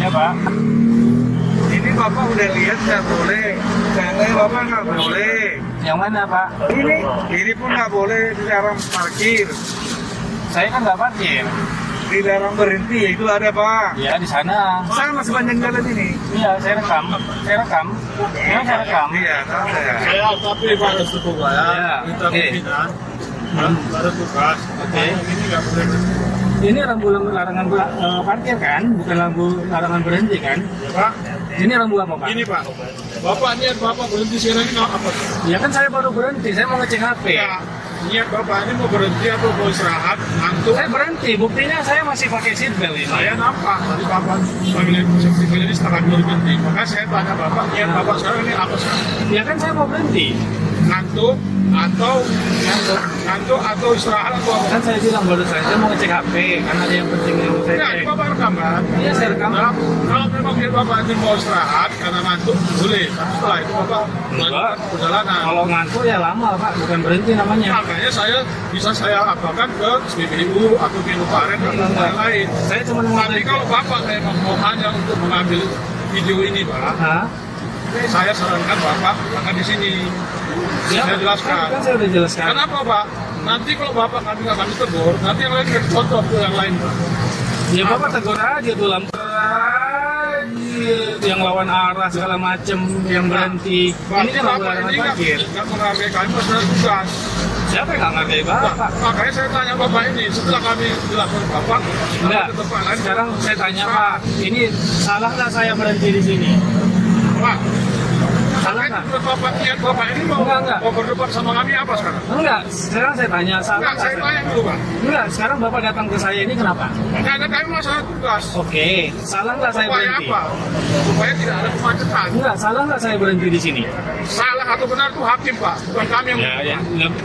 Ya Pak. Ini Bapak udah lihat nggak boleh. Jangan Bapak nggak boleh. Yang mana Pak? Ini pun nggak boleh dilarang parkir. Saya kan nggak parkir. Dilarang berhenti itu ada Pak. Ya di sana. Sama sepanjang jalan ini. Iya saya rekam. Memang saya rekam. Iya, tahu saya. Saya tapi pada suku Ya, saya minta oke. pimpinan pada tugas. Oke. Ini nggak boleh. Ini rambu larangan parkir kan, bukan rambu larangan berhenti kan? Pak, Ini rambu apa Pak? ini Pak. Bapak niat Bapak berhenti sekarang ini apa? Ya kan saya baru berhenti, saya mau ngecek HP. Ya, niat Bapak ini mau berhenti atau mau istirahat, ngantuk. Saya berhenti, buktinya saya masih pakai seat belt ini. Saya nampak tadi Bapak sebagai safety belt ini setengah dua berhenti. Maka saya tanya Bapak, niat Bapak sekarang ini apa sih? Ya kan saya mau berhenti. Ngantuk atau istirahat atau apa? Kan saya bilang baru saya mau ngecek HP, karena ada yang penting yang mau saya Enggak, cek. ini Bapak rekam kan? Iya saya rekam. Nah, kalau memang niat Bapak ini mau istirahat karena ngantuk, boleh. Tapi setelah itu Bapak melanjutkan perjalanan. Kalau ngantuk ya lama Pak, bukan berhenti namanya. Makanya saya apakan ke SPBU atau Binu Paren atau lain-lain. Saya cuma mau Tapi kalau Bapak memang mau hanya untuk mengambil video ini Pak, Hah? saya sarankan Bapak akan di sini. Ya, Saya jelaskan. Kan saya udah jelaskan. Kenapa Pak? Nanti kalau Bapak nggak kami tegur, nanti yang lain akan contoh ke yang lain Pak. Ya Bapak tegur aja tuh lampu yang lawan arah segala macem, yang berhenti. Pak, Ini kan rambu Bapak larangan ini parkir. nggak menghargai kami masalah tugas. Siapa yang nggak ngerti Nah, Bapak? makanya saya tanya Bapak ini, setelah kami dilakukan Bapak, Enggak, ke tempat lain. sekarang saya tanya Pak, ini salah nggak saya berhenti di sini? Pak, Salah makanya nggak? Bapak niat Bapak ini mau Enggak. mau berdebat sama kami apa sekarang? Enggak, sekarang saya tanya, salah Enggak, nggak saya saya? tanya dulu Pak. Enggak, sekarang Bapak datang ke saya ini kenapa? Karena kami masalah tugas. Oke, salah nggak saya Supaya berhenti? apa? Supaya tidak ada kemacetan. Enggak, salah nggak saya berhenti di sini? Salah atau benar itu hakim Pak, bukan kami yang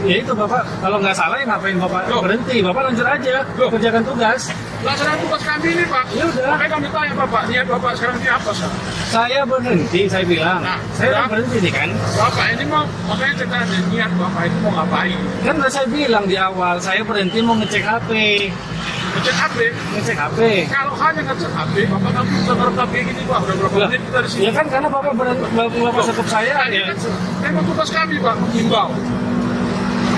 Ya itu Bapak, kalau nggak salah ya ngapain Bapak Loh. berhenti? Bapak lanjut aja, Loh. kerjakan tugas. Laksanakan tugas kami ini Pak. Ya udah. Makanya kami tanya Bapak, niat Bapak sekarang ini apa sekarang? Saya berhenti, saya bilang. Nah, Saya udah. udah berhenti nih kan. Bapak ini mau, makanya kita ada niat Bapak itu mau ngapain? Kan udah saya bilang di awal, saya berhenti mau ngecek HP. Ngecek HP. Ngecek HP. Kalau hanya ngecek HP, Bapak nggak bisa ngerekam kayak gini Pak. Udah berapa Lah, menit kita di sini? ya kan karena Bapak sekep saya. Nah, ini Ya. kan memang tugas kami Pak, menghimbau.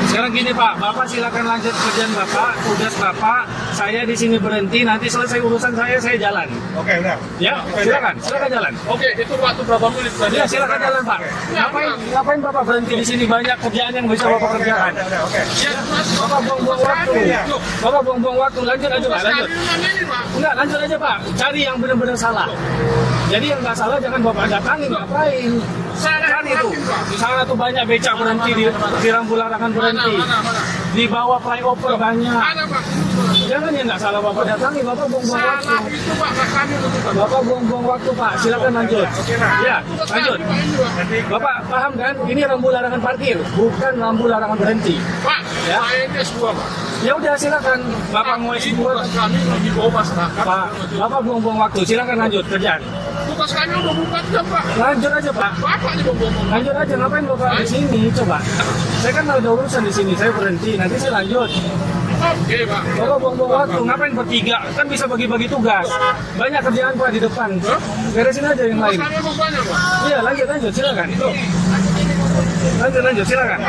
Sekarang gini Pak, Bapak silakan lanjut kerjaan Bapak, tugas Bapak. Saya di sini berhenti, nanti selesai urusan saya jalan. Oke, udah. Ya, silakan jalan. Oke, itu waktu berapa menit tadi? Ya, silakan jalan Pak. Ngapain Bapak berhenti di sini, banyak kerjaan yang bisa Bapak kerjakan. Oke. Ya, Mas. Bapak buang-buang waktu. Loh, Bapak buang-buang waktu, lanjut aja Pak, tugas lanjut. kami memang ini Pak. Enggak, lanjut aja Pak. Cari yang benar-benar salah. Jadi yang nggak salah jangan Bapak datangin, ngapain? Salah Cari tuh. hakim, Pak. Di sana tuh banyak becak berhenti di rambu larangan berhenti. Mana? Di bawah flyover banyak. Ada Pak. Jangan yang nggak salah Bapak datangi, Bapak buang-buang waktu. Salah itu Pak, nggak kami menentukan. Bapak buang-buang waktu Pak, silakan lanjut. Ya, Tugas lanjut. kami, Pak, ini, Pak. Bapak paham kan? Ini rambu larangan parkir, bukan rambu larangan berhenti. Pak, Ya. saya ini S2 Pak. Ya udah silakan, Bapak mau Ini S2. tugas kami menghimbau masyarakat. Pak, Bapak buang-buang waktu, silakan lanjut kerjaan. Tugas kami udah bukan jam Pak. Lanjut aja Pak. Bapak ini buang-buang. Lanjut aja, ngapain Bapak di sini? Coba. Saya kan ada urusan di sini, saya berhenti, nanti saya lanjut. Oke Pak. Bapak buang-buang waktu, ngapain bertiga? Kan bisa bagi-bagi tugas. Banyak kerjaan Pak di depan. Beresin aja yang Tugas lain. kami emang banyak Pak. Iya, lanjut, silakan. Lanjut, silakan.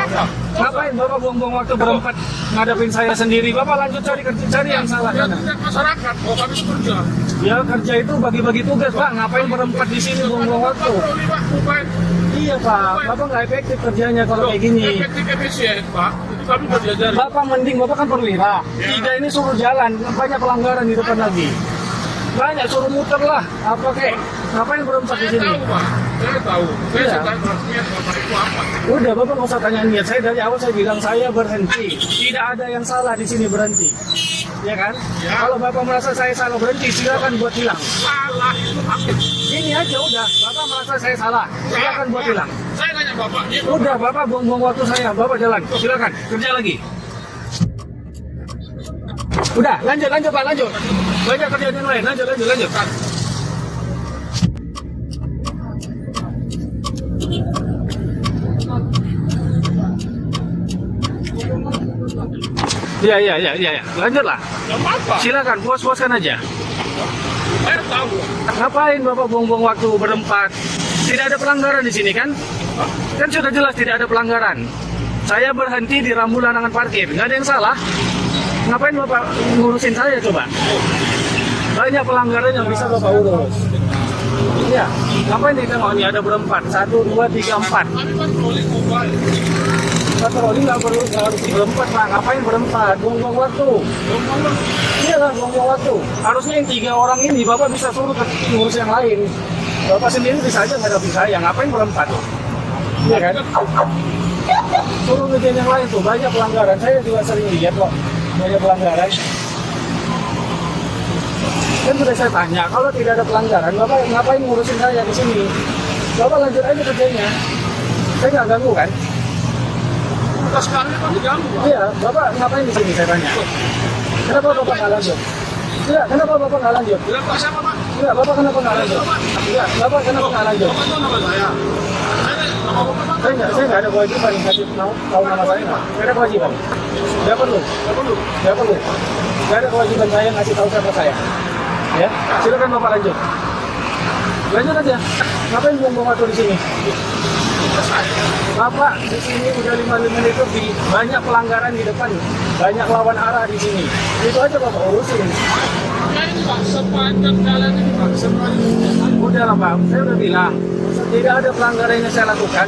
Ngapain Bapak buang-buang waktu berempat ngadepin saya sendiri? Bapak lanjut cari yang salah. Ya, Sana. tidak masyarakat. Oh, kami bekerja. Ya kerja itu bagi-bagi tugas Pak. Ngapain berempat di sini buang-buang waktu? Patroli Pak, bukan. Iya Pak, Bapak nggak efektif kerjanya kalau kayak gini. Efektif efisien Pak. Itu kami udah diajari. Bapak mending Bapak kan perwira. Tiga ini suruh jalan, banyak pelanggaran di depan lagi. Banyak suruh muter lah, apa kek? Ngapain berempat di Saya sini? tahu Pak. Saya tahu. Saya Iya. sedang niat Bapak itu apa. Udah Bapak nggak usah tanya niat saya dari awal saya bilang saya berhenti. Tidak ada yang salah di sini berhenti. Ya kan? Ya. Kalau Bapak merasa saya salah berhenti, silakan buat hilang. Salah itu hakim. Ini aja udah, Bapak merasa saya salah, silakan buat hilang. Saya tanya Bapak. Ini Udah Bapak buang-buang waktu saya, Bapak jalan, silakan kerja lagi. Udah, lanjut Pak, lanjut. Banyak kerjaan yang lain, lanjut. Iya. Lanjutlah. apa? Silakan, puas-puaskan aja. Saya tahu. Ngapain Bapak buang-buang waktu berempat? Tidak ada pelanggaran di sini kan? Kan sudah jelas tidak ada pelanggaran. Saya berhenti di rambu larangan parkir, nggak ada yang salah. Ngapain Bapak ngurusin saya coba? Banyak pelanggaran yang bisa Bapak urus. Iya, ngapain nih tengok ini ada berempat, 1, 2, 3, 4. Kami patroli mobile. Patroli nggak perlu harus berempat Pak, ngapain berempat? Buang-buang waktu. Iya lah, buang-buang waktu. Harusnya yang 3 orang ini Bapak bisa suruh ke ngurus yang lain. Bapak sendiri bisa aja nggak ada saya, ngapain berempat? Iya kan? Suruh ngerjain yang lain tuh, banyak pelanggaran. Saya juga sering lihat kok, banyak pelanggaran. Kan sudah saya tanya, kalau tidak ada pelanggaran, Bapak ngapain ngurusin saya di sini? Bapak lanjut aja kerjanya. Saya nggak ganggu kan? Kita sekarang kan diganggu. Pak. Iya, Bapak ngapain di sini saya tanya? Kenapa Bapak nggak lanjut? Iya, kenapa Bapak nggak lanjut? Bilang Pak siapa Pak? Iya, Bapak kenapa nggak lanjut? Iya, Bapak kenapa nggak lanjut? Bapak tahu nama saya. Nama Bapak Pak. Saya nggak ada kewajiban kasih tahu nama saya nggak? Nggak ada kewajiban. Nggak perlu. Nggak perlu. Nggak ada kewajiban saya ngasih tahu siapa saya. Ya, silakan Bapak lanjut. Lanjut aja. Ngapain buang-buang waktu di sini? Bapak di sini udah 5 menit lebih, banyak pelanggaran di depan, banyak lawan arah di sini. Itu aja Bapak urusin. Ya ini Pak, sepanjang jalan ini Pak, sepanjang. Udah lah Pak, saya udah bilang. Tidak ada pelanggaran yang saya lakukan,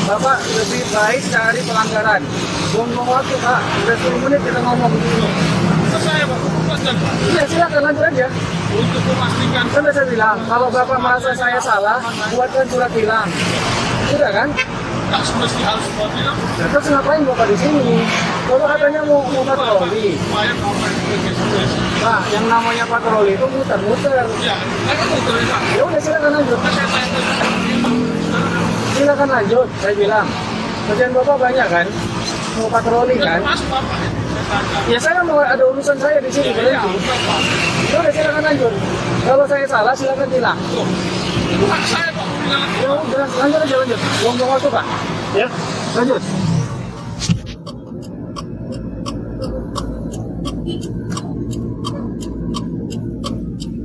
Bapak lebih baik cari pelanggaran. Buang-buang waktu Pak, udah 10 menit kita ngomong begini. Saya Pak, bukan Pak. Iya silakan lanjut aja. Untuk memastikan. Kan udah saya bilang, kalau Bapak merasa saya salah, buatkan surat hilang. Sudah kan? Tak semesti harus seperti itu. Nah, terus ngapain Bapak di sini? Bapak katanya mau patroli. Supaya Bapak itu sukses. Nah, yang namanya patroli itu muter-muter. Ya, saya mau cerita. Ya udah silakan lanjut. Saya tanya. Silakan lanjut, saya bilang. Kerjaan Bapak banyak kan? Mau patroli kan? Mas Bapak ini saya tanya. Ya saya mau ada urusan saya di sini Ya, berhenti. Bapak. Ya udah silakan lanjut. Kalau saya salah silakan bilang. Bukan saya Pak, bilang. Ya udah lanjut aja lanjut. Buang-buang waktu Pak. Ya, lanjut.